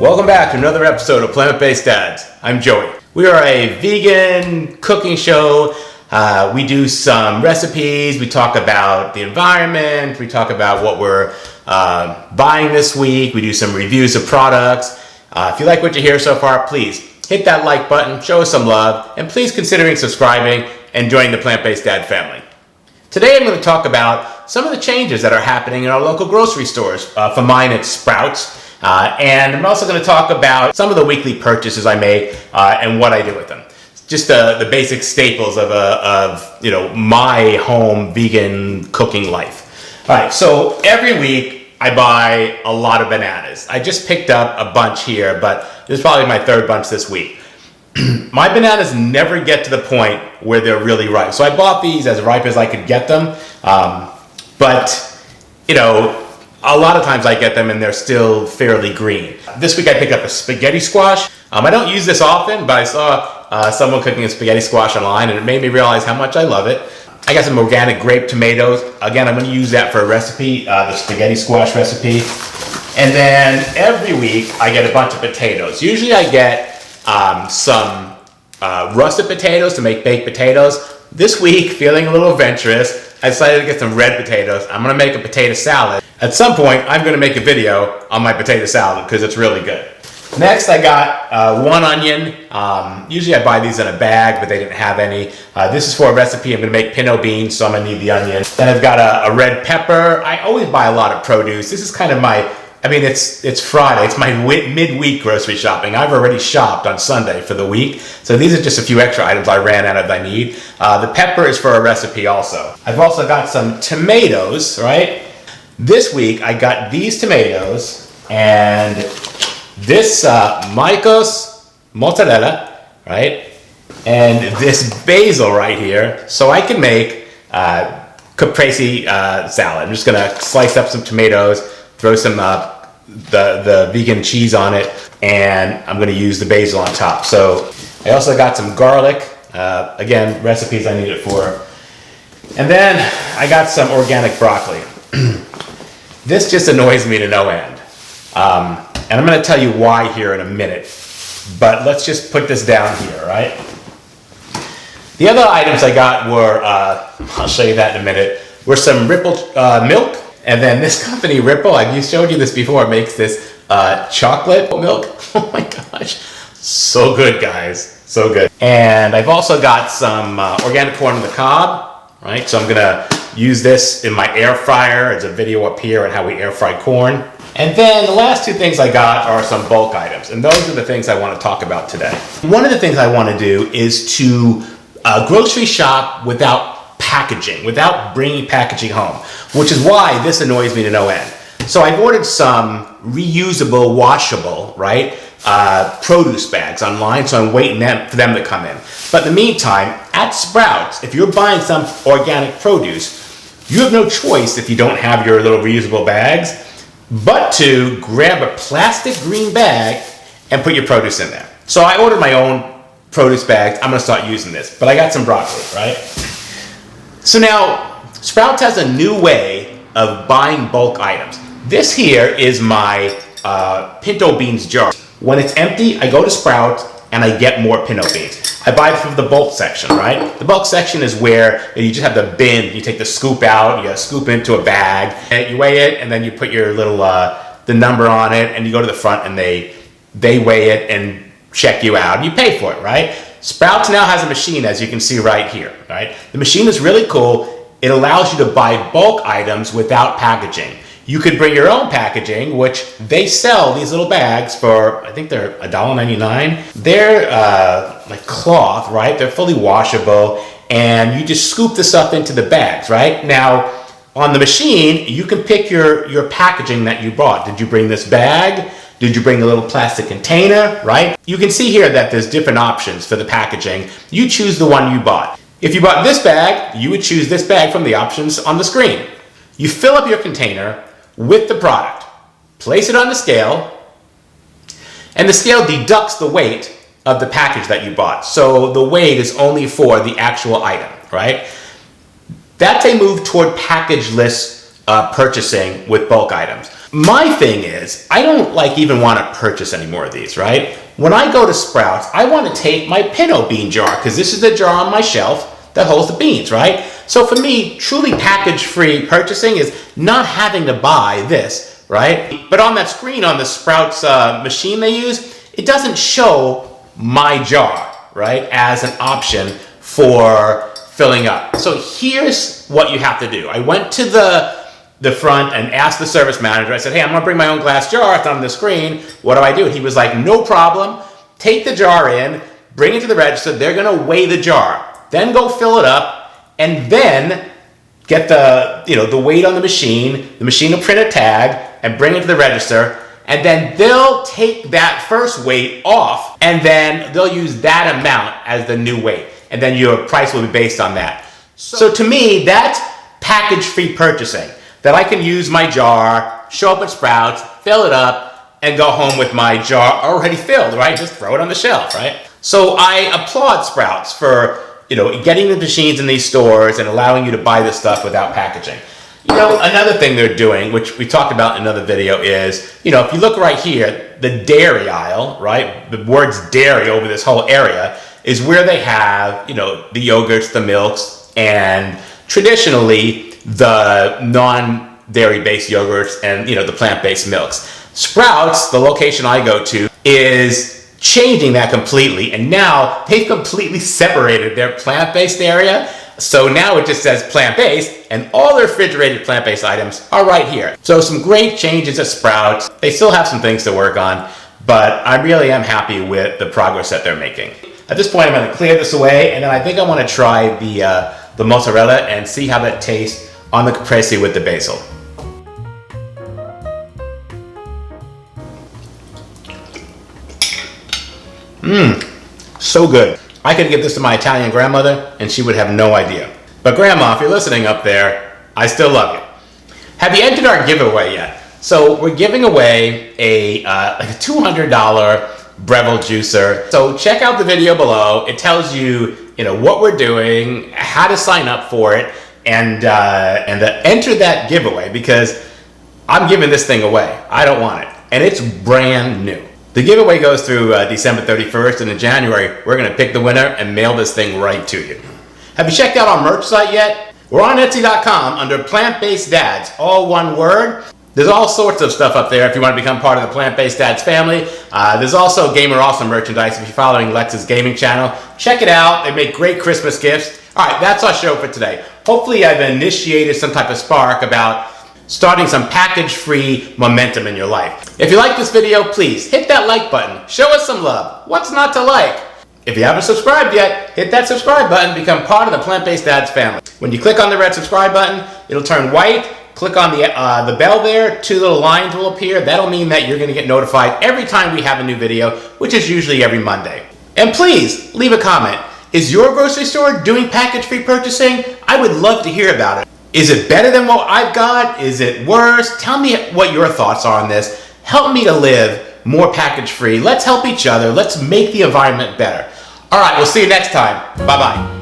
Welcome back to another episode of Plant-Based Dads. I'm Joey. We are a vegan cooking show. We do some recipes, we talk about the environment, we talk about what we're buying this week, we do some reviews of products. If you like what you hear so far, please hit that like button, show us some love, and please consider subscribing and joining the Plant-Based Dad family. Today I'm going to talk about some of the changes that are happening in our local grocery stores. For mine it's Sprouts. And I'm also going to talk about some of the weekly purchases I make and what I do with them. Just the basic staples of my home vegan cooking life. All right, so every week I buy a lot of bananas. I just picked up a bunch here, but this is probably my third bunch this week. My bananas never get to the point where they're really ripe. So I bought these as ripe as I could get them, but a lot of times I get them and they're still fairly green. This week I picked up a spaghetti squash. I don't use this often, but I saw someone cooking a spaghetti squash online and it made me realize how much I love it. I got some organic grape tomatoes. Again, I'm going to use that for a recipe, the spaghetti squash recipe. And then every week I get a bunch of potatoes. Usually I get some russet potatoes to make baked potatoes. This week, feeling a little adventurous, I decided to get some red potatoes. I'm going to make a potato salad. At some point, I'm going to make a video on my potato salad because it's really good. Next, I got one onion. Usually I buy these in a bag, but they didn't have any. This is for a recipe. I'm going to make pinto beans, so I'm going to need the onion. Then I've got a red pepper. I always buy a lot of produce. This is kind of it's Friday. It's my midweek grocery shopping. I've already shopped on Sunday for the week. So these are just a few extra items I ran out of that I need. The pepper is for a recipe also. I've also got some tomatoes, right? This week I got these tomatoes and this Maicos mozzarella, right? And this basil right here. So I can make caprese salad. I'm just gonna slice up some tomatoes, throw some the vegan cheese on it, and I'm going to use the basil on top. So I also got some garlic, again, recipes I need it for. And then I got some organic broccoli. This just annoys me to no end. And I'm going to tell you why here in a minute. But let's just put this down here, right? The other items I got were, I'll show you that in a minute, were some Ripple milk. And then this company, Ripple, I've showed you this before, makes this chocolate milk. Oh my gosh, so good, guys, so good. And I've also got some organic corn on the cob, right? So I'm gonna use this in my air fryer. There's a video up here on how we air fry corn. And then the last two things I got are some bulk items, and those are the things I want to talk about today. One of the things I want to do is to grocery shop without packaging, without bringing packaging home, which is why this annoys me to no end. So I've ordered some reusable, washable, right, produce bags online, so I'm waiting for them to come in. But in the meantime, at Sprouts, if you're buying some organic produce, you have no choice if you don't have your little reusable bags, but to grab a plastic green bag and put your produce in there. So I ordered my own produce bags. I'm gonna start using this, but I got some broccoli, right? So now, Sprouts has a new way of buying bulk items. This here is my Pinto Beans jar. When it's empty, I go to Sprouts and I get more Pinto Beans. I buy it from the bulk section, right? The bulk section is where you just have the bin, you take the scoop out, you scoop into a bag, and you weigh it, and then you put your little, the number on it, and you go to the front and they weigh it and check you out, and you pay for it, right? Sprouts now has a machine, as you can see right here, right? The machine is really cool. It allows you to buy bulk items without packaging. You could bring your own packaging, which they sell these little bags for, I think they're $1.99. They're like cloth, right? They're fully washable, and you just scoop the stuff into the bags, right? Now, on the machine, you can pick your packaging that you bought. Did you bring this bag? Did you bring a little plastic container, right? You can see here that there's different options for the packaging. You choose the one you bought. If you bought this bag, you would choose this bag from the options on the screen. You fill up your container with the product, place it on the scale, and the scale deducts the weight of the package that you bought. So the weight is only for the actual item, right? That's a move toward packageless purchasing with bulk items. My thing is, I don't even want to purchase any more of these, right? When I go to Sprouts, I want to take my Pinto Bean jar, because this is the jar on my shelf that holds the beans, right? So for me, truly package-free purchasing is not having to buy this, right? But on that screen on the Sprouts machine they use, it doesn't show my jar, right, as an option for filling up. So here's what you have to do. I went to the front and asked the service manager. I said, hey, I'm gonna bring my own glass jar. It's on the screen. What do I do? And he was like, no problem. Take the jar in, bring it to the register. They're gonna weigh the jar. Then go fill it up, and then get the weight on the machine. The machine will print a tag and bring it to the register. And then they'll take that first weight off, and then they'll use that amount as the new weight. And then your price will be based on that. So to me, that's package-free purchasing. That I can use my jar, show up at Sprouts, fill it up, and go home with my jar already filled, right? Just throw it on the shelf, right? So I applaud Sprouts for getting the machines in these stores and allowing you to buy this stuff without packaging. Another thing they're doing, which we talked about in another video, is, if you look right here, the dairy aisle, right? The words dairy over this whole area is where they have, the yogurts, the milks, and traditionally the non-dairy based yogurts and, the plant-based milks. Sprouts, the location I go to, is changing that completely, and now they've completely separated their plant-based area. So now it just says plant-based, and all the refrigerated plant-based items are right here. So some great changes at Sprouts. They still have some things to work on, but I really am happy with the progress that they're making. At this point, I'm going to clear this away, and then I think I want to try the mozzarella and see how that tastes on the caprese with the basil. So good. I could give this to my Italian grandmother and she would have no idea. But Grandma, if you're listening up there, I still love you. Have you entered our giveaway yet? So we're giving away a $200 Breville juicer. So check out the video below. It tells you, what we're doing, how to sign up for it, and enter that giveaway, because I'm giving this thing away. I don't want it, and it's brand new. The giveaway goes through December 31st, and in January, we're going to pick the winner and mail this thing right to you. Have you checked out our merch site yet? We're on Etsy.com under Plant-Based Dads, all one word. There's all sorts of stuff up there if you want to become part of the Plant-Based Dads family. There's also Gamer Awesome merchandise if you're following Lex's gaming channel. Check it out. They make great Christmas gifts. All right, that's our show for today. Hopefully I've initiated some type of spark about starting some package-free momentum in your life. If you like this video, please hit that like button. Show us some love. What's not to like? If you haven't subscribed yet, hit that subscribe button, become part of the Plant-Based Dads family. When you click on the red subscribe button, it'll turn white. Click on the bell there, 2 little lines will appear. That'll mean that you're gonna get notified every time we have a new video, which is usually every Monday. And please, leave a comment. Is your grocery store doing package-free purchasing? I would love to hear about it. Is it better than what I've got? Is it worse? Tell me what your thoughts are on this. Help me to live more package-free. Let's help each other. Let's make the environment better. All right, we'll see you next time. Bye-bye.